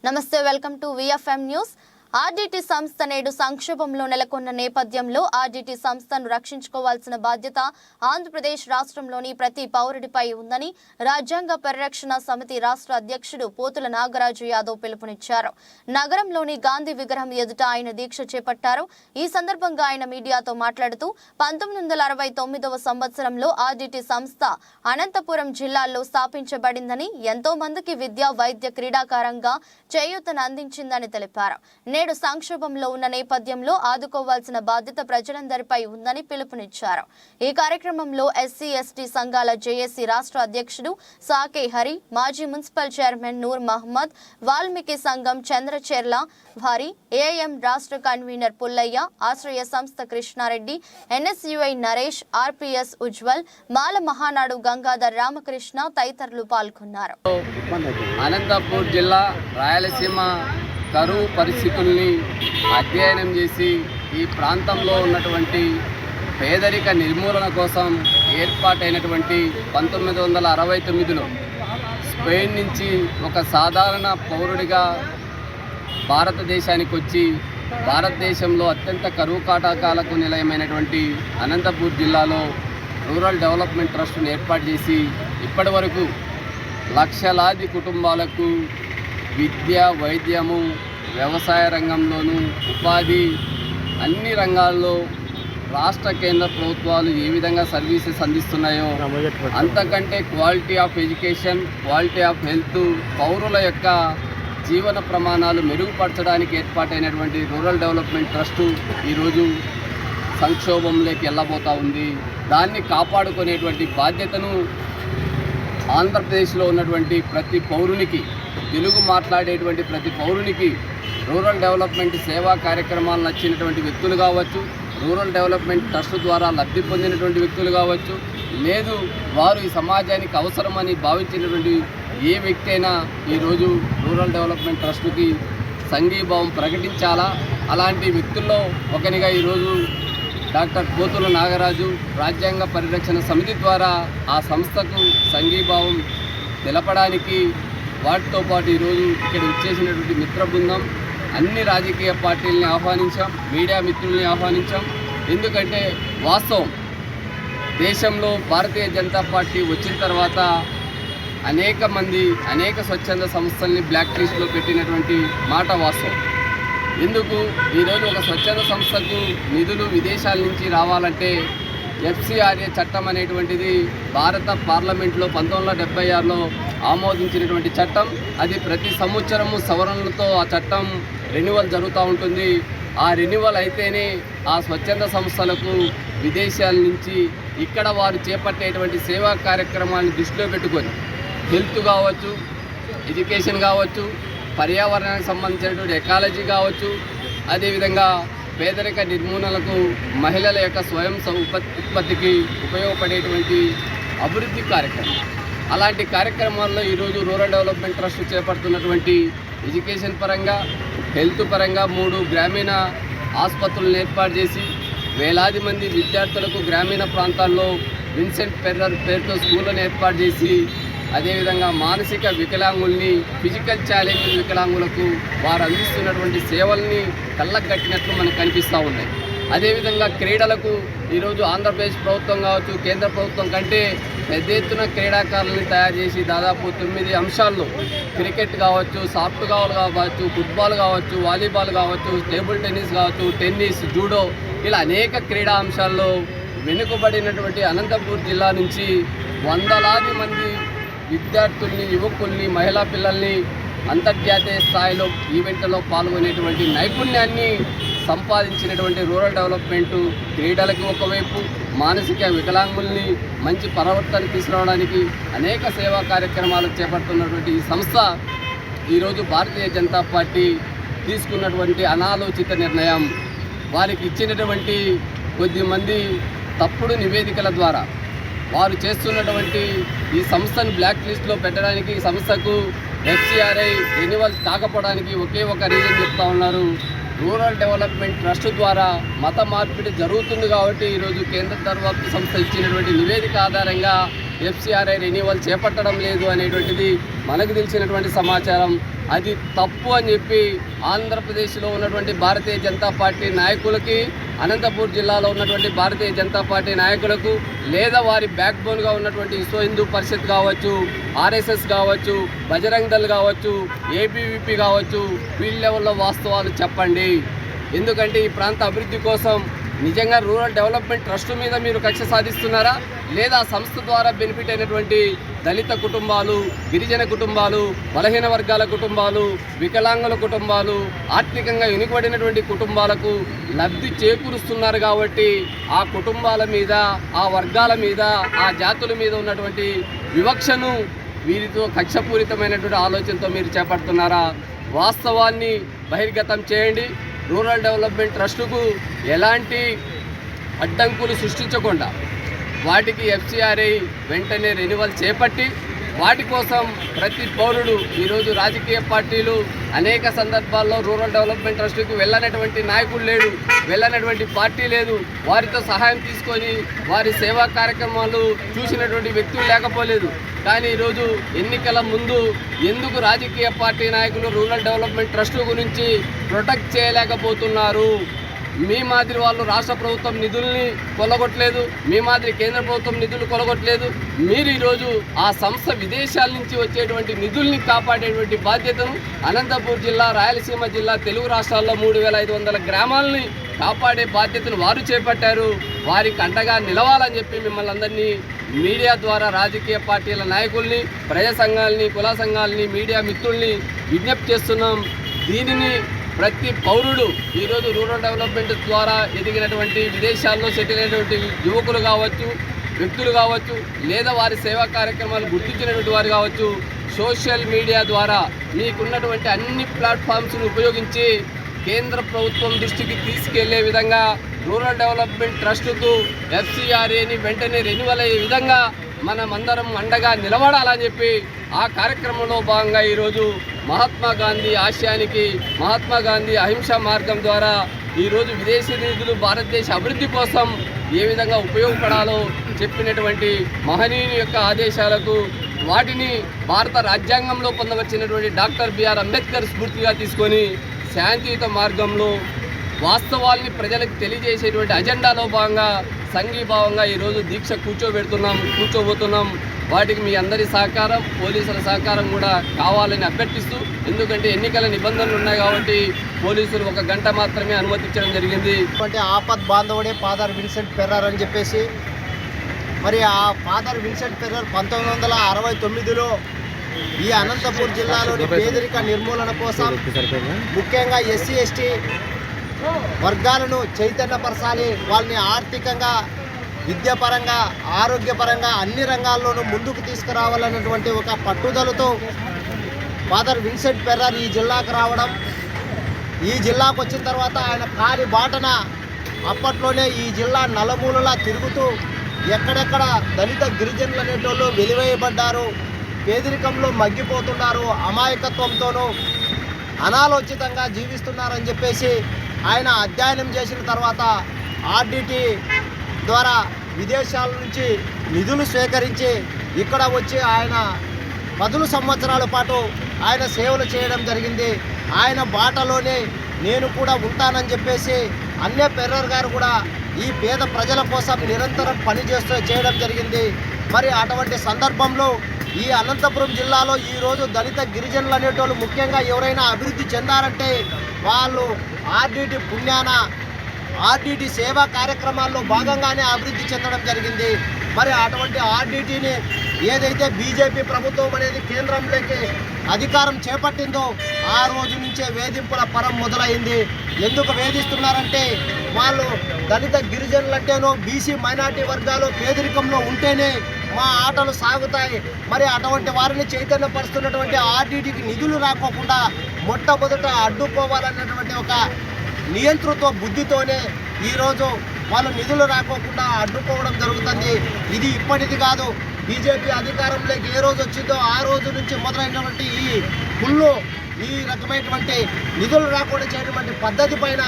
నమస్తే, welcome to VFM news. RDT సంస్థ నేడు సంక్షోభంలో నెలకొన్న నేపథ్యంలో ఆర్డీటీ సంస్థను రక్షించుకోవాల్సిన బాధ్యత ఆంధ్రప్రదేశ్ రాష్ట్రంలోని ప్రతి పౌరుడిపై ఉందని రాజ్యాంగ పరిరక్షణ సమితి రాష్ట్ర అధ్యక్షుడు పోతుల నాగరాజు యాదవ్ పిలుపునిచ్చారు. నగరంలోని గాంధీ విగ్రహం ఎదుట ఆయన దీక్ష చేపట్టారు. ఈ సందర్భంగా ఆయన మీడియాతో మాట్లాడుతూ 1969వ సంవత్సరంలో ఆర్డీటీ సంస్థ అనంతపురం జిల్లాలో స్థాపించబడిందని, ఎంతో మందికి విద్య, వైద్య, క్రీడాకారంగా చేయూతను అందించిందని తెలిపారు. నేడు సంక్షోభంలో ఉన్న నేపథ్యంలో ఆదుకోవాల్సిన బాధ్యత ప్రజలందరిపై ఉందని పిలుపునిచ్చారు. ఈ కార్యక్రమంలో ఎస్సీ ఎస్టీ సంఘాల జేఏసీ రాష్ట్ర అధ్యక్షుడు సాకే హరి, మాజీ మున్సిపల్ చైర్మన్ నూర్ మహమ్మద్, వాల్మీకి సంఘం చంద్రచెర్ల వారి, ఏఎం రాష్ట్ర కన్వీనర్ పుల్లయ్య, ఆశ్రయ సంస్థ కృష్ణారెడ్డి, ఎన్ఎస్యుఐ నరేష్, ఆర్పీఎస్ ఉజ్వల్, మాల మహానాడు గంగాధర్ రామకృష్ణ తదితరులు పాల్గొన్నారు. అనంతపూర్ జిల్లా రాయలసీమ కరువు పరిస్థితుల్ని అధ్యయనం చేసి ఈ ప్రాంతంలో ఉన్నటువంటి పేదరిక నిర్మూలన కోసం ఏర్పాటైనటువంటి 1969లో స్పెయిన్ నుంచి ఒక సాధారణ పౌరుడిగా భారతదేశానికి వచ్చి భారతదేశంలో అత్యంత కరువు కాటకాలకు నిలయమైనటువంటి అనంతపూర్ జిల్లాలో రూరల్ డెవలప్మెంట్ ట్రస్ట్ను ఏర్పాటు చేసి ఇప్పటి వరకు లక్షలాది కుటుంబాలకు విద్య, వైద్యము, వ్యవసాయ రంగంలోనూ, ఉపాధి, అన్ని రంగాల్లో రాష్ట్ర కేంద్ర ప్రభుత్వాలు ఏ విధంగా సర్వీసెస్ అందిస్తున్నాయో అంతకంటే quality of education, quality of health, పౌరుల యొక్క జీవన ప్రమాణాలు మెరుగుపరచడానికి ఏర్పాటైనటువంటి రూరల్ డెవలప్మెంట్ ట్రస్టు ఈరోజు సంక్షోభంలోకి వెళ్ళబోతూ ఉంది. దాన్ని కాపాడుకునేటువంటి బాధ్యతను ఆంధ్రప్రదేశ్లో ఉన్నటువంటి ప్రతి పౌరునికి, తెలుగు మాట్లాడేటువంటి ప్రతి పౌరునికి రూరల్ డెవలప్మెంట్ సేవా కార్యక్రమాలు నచ్చినటువంటి వ్యక్తులు కావచ్చు, రూరల్ డెవలప్మెంట్ ట్రస్ట్ ద్వారా లబ్ధి పొందినటువంటి వ్యక్తులు కావచ్చు, లేదు వారు ఈ సమాజానికి అవసరమని భావించినటువంటి ఏ వ్యక్తి అయినా ఈరోజు రూరల్ డెవలప్మెంట్ ట్రస్టుకి సంఘీభావం ప్రకటించాలా. అలాంటి వ్యక్తుల్లో ఒకరిగా ఈరోజు డాక్టర్ పోతుల నాగరాజు రాజ్యాంగ పరిరక్షణ సమితి ద్వారా ఆ సంస్థకు సంఘీభావం తెలపడానికి, వాటితో పాటు ఈరోజు ఇక్కడ ఇచ్చేసినటువంటి మిత్ర బృందం, అన్ని రాజకీయ పార్టీలని ఆహ్వానించాం, మీడియా మిత్రుల్ని ఆహ్వానించాం. ఎందుకంటే వాస్తవం, దేశంలో భారతీయ జనతా పార్టీ వచ్చిన తర్వాత అనేక స్వచ్ఛంద సంస్థల్ని బ్లాక్ లిస్ట్లో పెట్టినటువంటి మాట వాస్తవం. ఎందుకు ఈరోజు ఒక స్వచ్ఛంద సంస్థకు నిధులు విదేశాల నుంచి రావాలంటే ఎఫ్సిఆర్ఏ చట్టం అనేటువంటిది భారత పార్లమెంట్లో 1976లో ఆమోదించినటువంటి చట్టం. అది ప్రతి సంవత్సరము సవరణలతో ఆ చట్టం రెన్యువల్ జరుగుతూ ఉంటుంది. ఆ రెన్యువల్ అయితేనే ఆ స్వచ్ఛంద సంస్థలకు విదేశాల నుంచి ఇక్కడ వారు చేపట్టేటువంటి సేవా కార్యక్రమాలను దృష్టిలో పెట్టుకొని హెల్త్ కావచ్చు, ఎడ్యుకేషన్ కావచ్చు, పర్యావరణానికి సంబంధించినటువంటి ఎకాలజీ కావచ్చు, అదేవిధంగా పేదరిక నిర్మూలనకు, మహిళల యొక్క స్వయం ఉత్పత్తికి ఉపయోగపడేటువంటి అభివృద్ధి కార్యక్రమం. అలాంటి కార్యక్రమాల్లో ఈరోజు రూరల్ డెవలప్మెంట్ ట్రస్ట్ చేపడుతున్నటువంటి ఎడ్యుకేషన్ పరంగా, హెల్త్ పరంగా 3 గ్రామీణ ఆసుపత్రులను ఏర్పాటు చేసి వేలాది మంది విద్యార్థులకు గ్రామీణ ప్రాంతాల్లో విన్సెంట్ ఫెర్రర్ పేరుతో స్కూళ్ళను ఏర్పాటు చేసి, అదేవిధంగా మానసిక వికలాంగుల్ని, ఫిజికల్ ఛాలెంజ్ వికలాంగులకు వారు అందిస్తున్నటువంటి సేవల్ని కళ్ళకు కట్టినట్లు మనకు కనిపిస్తూ ఉన్నాయి. అదేవిధంగా క్రీడలకు ఈరోజు ఆంధ్రప్రదేశ్ ప్రభుత్వం కావచ్చు, కేంద్ర ప్రభుత్వం కంటే పెద్ద ఎత్తున క్రీడాకారులని తయారు చేసి దాదాపు 9 అంశాల్లో క్రికెట్ కావచ్చు, సాఫ్ట్ బాల్ కావచ్చు, ఫుట్బాల్ కావచ్చు, వాలీబాల్ కావచ్చు, టేబుల్ టెన్నిస్ కావచ్చు, టెన్నిస్, జూడో, ఇలా అనేక క్రీడా అంశాల్లో వెనుకబడినటువంటి అనంతపూర్ జిల్లా నుంచి వందలాది మంది విద్యార్థుల్ని, యువకుల్ని, మహిళా పిల్లల్ని అంతర్జాతీయ స్థాయిలో ఈవెంట్లలో పాల్గొనేటువంటి నైపుణ్యాన్ని సంపాదించినటువంటి రూరల్ డెవలప్మెంట్ క్రీడలకు ఒకవైపు, మానసిక వికలాంగుల్ని మంచి పరివర్తన తీసుకురావడానికి అనేక సేవా కార్యక్రమాలు చేపడుతున్నటువంటి ఈ సంస్థ ఈరోజు భారతీయ జనతా పార్టీ తీసుకున్నటువంటి అనాలోచిత నిర్ణయం, వారికి ఇచ్చినటువంటి కొద్దిమంది తప్పుడు నివేదికల ద్వారా వారు చేస్తున్నటువంటి ఈ సంస్థను బ్లాక్ లిస్ట్లో పెట్టడానికి, ఈ సంస్థకు ఎఫ్సిఆర్ఐ రెన్యువల్ కాకపోవడానికి ఒకే ఒక రీజన్ చెప్తా ఉన్నారు. రూరల్ డెవలప్మెంట్ ట్రస్ట్ ద్వారా మత మార్పిడి జరుగుతుంది కాబట్టి ఈరోజు కేంద్ర దర్యాప్తు సంస్థ ఇచ్చినటువంటి నివేదిక ఆధారంగా ఎఫ్సిఆర్ఐ రెన్యువల్ చేపట్టడం లేదు అనేటువంటిది మనకు తెలిసినటువంటి సమాచారం. అది తప్పు అని చెప్పి ఆంధ్రప్రదేశ్లో ఉన్నటువంటి భారతీయ జనతా పార్టీ నాయకులకి, అనంతపూర్ జిల్లాలో ఉన్నటువంటి భారతీయ జనతా పార్టీ నాయకులకు, లేదా వారి బ్యాక్ బోన్గా ఉన్నటువంటి విశ్వ హిందూ పరిషత్ కావచ్చు, ఆర్ఎస్ఎస్ కావచ్చు, బజరంగ్ దళ్ కావచ్చు, ఏబీవీపీ కావచ్చు, ఫీల్డ్ లెవెల్లో వాస్తవాలు చెప్పండి. ఎందుకంటే ఈ ప్రాంత అభివృద్ధి కోసం నిజంగా రూరల్ డెవలప్మెంట్ ట్రస్ట్ మీద మీరు కక్ష సాధిస్తున్నారా, లేదా సంస్థ ద్వారా బెనిఫిట్ అయినటువంటి దళిత కుటుంబాలు, గిరిజన కుటుంబాలు, బలహీన వర్గాల కుటుంబాలు, వికలాంగుల కుటుంబాలు, ఆర్థికంగా వెనుకబడినటువంటి కుటుంబాలకు లబ్ధి చేకూరుస్తున్నారు కాబట్టి ఆ కుటుంబాల మీద, ఆ వర్గాల మీద, ఆ జాతుల మీద ఉన్నటువంటి వివక్షను వీరితో కక్షపూరితమైనటువంటి ఆలోచనతో మీరు చేపడుతున్నారా? వాస్తవాన్ని బహిర్గతం చేయండి. రూరల్ డెవలప్మెంట్ ట్రస్టుకు ఎలాంటి అడ్డంకులు సృష్టించకుండా వాటికి ఎఫ్సిఆర్ఐ వెంటనే రెన్యువల్ చేపట్టి వాటి కోసం ప్రతి పౌరుడు, ఈరోజు రాజకీయ పార్టీలు అనేక సందర్భాల్లో రూరల్ డెవలప్మెంట్ ట్రస్టుకి వెళ్ళనటువంటి నాయకుడు లేడు, వెళ్ళనటువంటి పార్టీ లేదు, వారితో సహాయం తీసుకొని వారి సేవా కార్యక్రమాలు చూసినటువంటి వ్యక్తులు లేకపోలేదు. కానీ ఈరోజు ఎన్నికల ముందు ఎందుకు రాజకీయ పార్టీ నాయకులు రూరల్ డెవలప్మెంట్ ట్రస్టుల గురించి ప్రొటెక్ట్ చేయలేకపోతున్నారు? మీ మాదిరి వాళ్ళు రాష్ట్ర ప్రభుత్వం నిధుల్ని కొలగొట్టలేదు, మీ మాదిరి కేంద్ర ప్రభుత్వం నిధులు కొలగొట్టలేదు. మీరు ఈరోజు ఆ సంస్థ విదేశాల నుంచి వచ్చేటువంటి నిధుల్ని కాపాడేటువంటి బాధ్యతను అనంతపూర్ జిల్లా, రాయలసీమ జిల్లా, తెలుగు రాష్ట్రాల్లో 3500 గ్రామాలని కాపాడే బాధ్యతను వారు చేపట్టారు. వారికి అండగా నిలవాలని చెప్పి మిమ్మల్ని అందరినీ మీడియా ద్వారా, రాజకీయ పార్టీల నాయకుల్ని, ప్రజా సంఘాలని, కుల సంఘాలని, మీడియా మిత్రుల్ని విజ్ఞప్తి చేస్తున్నాం. దీనిని ప్రతి పౌరుడు, ఈరోజు రూరల్ డెవలప్మెంట్ ద్వారా ఎదిగినటువంటి, విదేశాల్లో సెటిల్ అయినటువంటి యువకులు కావచ్చు, వ్యక్తులు కావచ్చు, లేదా వారి సేవా కార్యక్రమాలు గుర్తించినటువంటి వారు కావచ్చు, సోషల్ మీడియా ద్వారా మీకున్నటువంటి అన్ని ప్లాట్ఫామ్స్ను ఉపయోగించి కేంద్ర ప్రభుత్వం దృష్టికి తీసుకెళ్లే విధంగా రూరల్ డెవలప్మెంట్ ట్రస్టుకు ఎఫ్సిఆర్ఏని వెంటనే రెన్యువల్ అయ్యే విధంగా మనమందరం అండగా నిలబడాలని చెప్పి ఆ కార్యక్రమంలో భాగంగా ఈరోజు మహాత్మా గాంధీ ఆశయానికి, మహాత్మా గాంధీ అహింసా మార్గం ద్వారా ఈరోజు విదేశీ నిధులు భారతదేశ అభివృద్ధి కోసం ఏ విధంగా ఉపయోగపడాలో చెప్పినటువంటి మహనీయుని యొక్క ఆదేశాలకు, వాటిని భారత రాజ్యాంగంలో పొందవచ్చినటువంటి డాక్టర్ బిఆర్ అంబేద్కర్ స్ఫూర్తిగా తీసుకొని శాంతియుత మార్గంలో వాస్తవాల్ని ప్రజలకు తెలియజేసేటువంటి అజెండాలో భాగంగా, సంఘీభావంగా ఈరోజు దీక్ష కూర్చోబోతున్నాం. వాటికి మీ అందరి సహకారం, పోలీసుల సహకారం కూడా కావాలని అభ్యర్థిస్తూ, ఎందుకంటే ఎన్నికల నిబంధనలు ఉన్నాయి కాబట్టి పోలీసులు 1 గంట మాత్రమే అనుమతించడం జరిగింది. అంటే ఆపద్ బాంధవుడే ఫాదర్ విన్సెంట్ ఫెర్రర్ అని చెప్పేసి, మరి ఆ ఫాదర్ విన్సెంట్ ఫెర్రర్ 1969లో ఈ అనంతపూర్ జిల్లాలోని పేదరిక నిర్మూలన కోసం ముఖ్యంగా ఎస్సీ ఎస్టీ వర్గాలను చైతన్యపరచాలి, వాళ్ళని ఆర్థికంగా, విద్యాపరంగా, ఆరోగ్యపరంగా అన్ని రంగాల్లోనూ ముందుకు తీసుకురావాలన్నటువంటి ఒక పట్టుదలతో ఫాదర్ విన్సెంట్ ఫెర్రర్ ఈ జిల్లాకు రావడం, ఈ జిల్లాకు వచ్చిన తర్వాత ఆయన కాలి బాటన అప్పట్లోనే ఈ జిల్లా నలుమూలలా తిరుగుతూ ఎక్కడెక్కడ దళిత గిరిజనులు అనేటోళ్ళు వెలివేయబడ్డారు, పేదరికంలో మగ్గిపోతున్నారు, అమాయకత్వంతోనూ అనాలోచితంగా జీవిస్తున్నారని చెప్పేసి ఆయన అధ్యయనం చేసిన తర్వాత ఆర్డిటి ద్వారా విదేశాల నుంచి నిధులు స్వీకరించి ఇక్కడ వచ్చి ఆయన 10 సంవత్సరాల పాటు ఆయన సేవలు చేయడం జరిగింది. ఆయన బాటలోనే నేను కూడా ఉంటానని చెప్పేసి అన్నే ఫెర్రర్ గారు కూడా ఈ పేద ప్రజల కోసం నిరంతరం చేయడం జరిగింది. మరి అటువంటి సందర్భంలో ఈ అనంతపురం జిల్లాలో ఈరోజు దళిత గిరిజనులు అనేటోళ్ళు ముఖ్యంగా ఎవరైనా అభివృద్ధి చెందారంటే వాళ్ళు ఆర్డిటి పుణ్యాన, ఆర్డిటి సేవా కార్యక్రమాల్లో భాగంగానే అభివృద్ధి చెందడం జరిగింది. మరి అటువంటి ఆర్డిటిని ఏదైతే బీజేపీ ప్రభుత్వం అనేది కేంద్రంలోకి అధికారం చేపట్టిందో ఆ రోజు నుంచే వేధింపుల పరం మొదలైంది. ఎందుకు వేధిస్తున్నారంటే వాళ్ళు దళిత గిరిజనులంటేనో, బీసీ మైనార్టీ వర్గాలు పేదరికంలో ఉంటేనే మా ఆటలు సాగుతాయి. మరి అటువంటి వారిని చైతన్యపరుస్తున్నటువంటి ఆర్డిటికి నిధులు రాకోకుండా మొట్టమొదట అడ్డుకోవాలన్నటువంటి ఒక నియంతృత్వ బుద్ధితోనే ఈరోజు వాళ్ళు నిధులు రాకోకుండా అడ్డుకోవడం జరుగుతుంది. ఇది ఇప్పటిది కాదు, బీజేపీ అధికారంలోకి ఏ రోజు వచ్చిందో ఆ రోజు నుంచి మొదలైనటువంటి ఈ కుళ్ళు ఈ రకమైనటువంటి నిధులు రాకుండా చేయటువంటి పద్ధతి పైన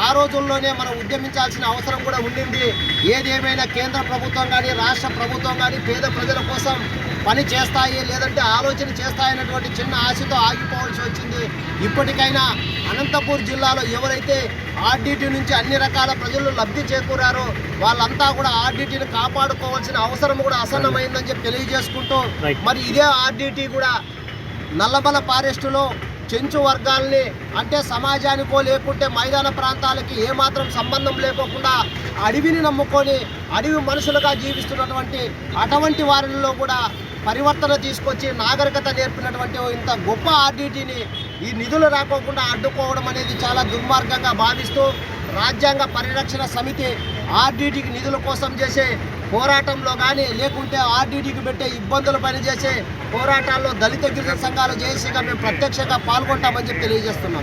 ఆ రోజుల్లోనే మనం ఉద్యమించాల్సిన అవసరం కూడా ఉండింది. ఏదేమైనా కేంద్ర ప్రభుత్వం కానీ రాష్ట్ర ప్రభుత్వం కానీ పేద ప్రజల కోసం పని చేస్తాయి లేదంటే ఆలోచన చేస్తాయన్నటువంటి చిన్న ఆశతో ఆగిపోవాల్సి వచ్చింది. ఇప్పటికైనా అనంతపూర్ జిల్లాలో ఎవరైతే ఆర్డీటీ నుంచి అన్ని రకాల ప్రజలు లబ్ధి చేకూరారో వాళ్ళంతా కూడా ఆర్డీటీని కాపాడుకోవాల్సిన అవసరం కూడా ఆసన్నమైందని చెప్పి తెలియజేసుకుంటూ మరి ఇదే ఆర్డీటీ కూడా నల్లమల ఫారెస్టులో చెంచు వర్గాల్ని అంటే సమాజానికో లేకుంటే మైదాన ప్రాంతాలకి ఏమాత్రం సంబంధం లేకోకుండా అడవిని నమ్ముకొని అడవి మనుషులుగా జీవిస్తున్నటువంటి అటువంటి వారిలో కూడా పరివర్తన తీసుకొచ్చి నాగరికత నేర్పినటువంటి ఇంత గొప్ప ఆర్డీటీని ఈ నిధులు రాకోకుండా అడ్డుకోవడం అనేది చాలా దుర్మార్గంగా భావిస్తూ రాజ్యాంగ పరిరక్షణ సమితి ఆర్డీటీకి నిధుల కోసం చేసే పోరాటంలో కానీ లేకుంటే ఆర్డీటీకి పెట్టే ఇబ్బందులు పనిచేసే పోరాటాల్లో దళిత గిరిజన సంఘాల జేఏసీగా మేము ప్రత్యక్షంగా పాల్గొంటామని చెప్పి తెలియజేస్తున్నాం.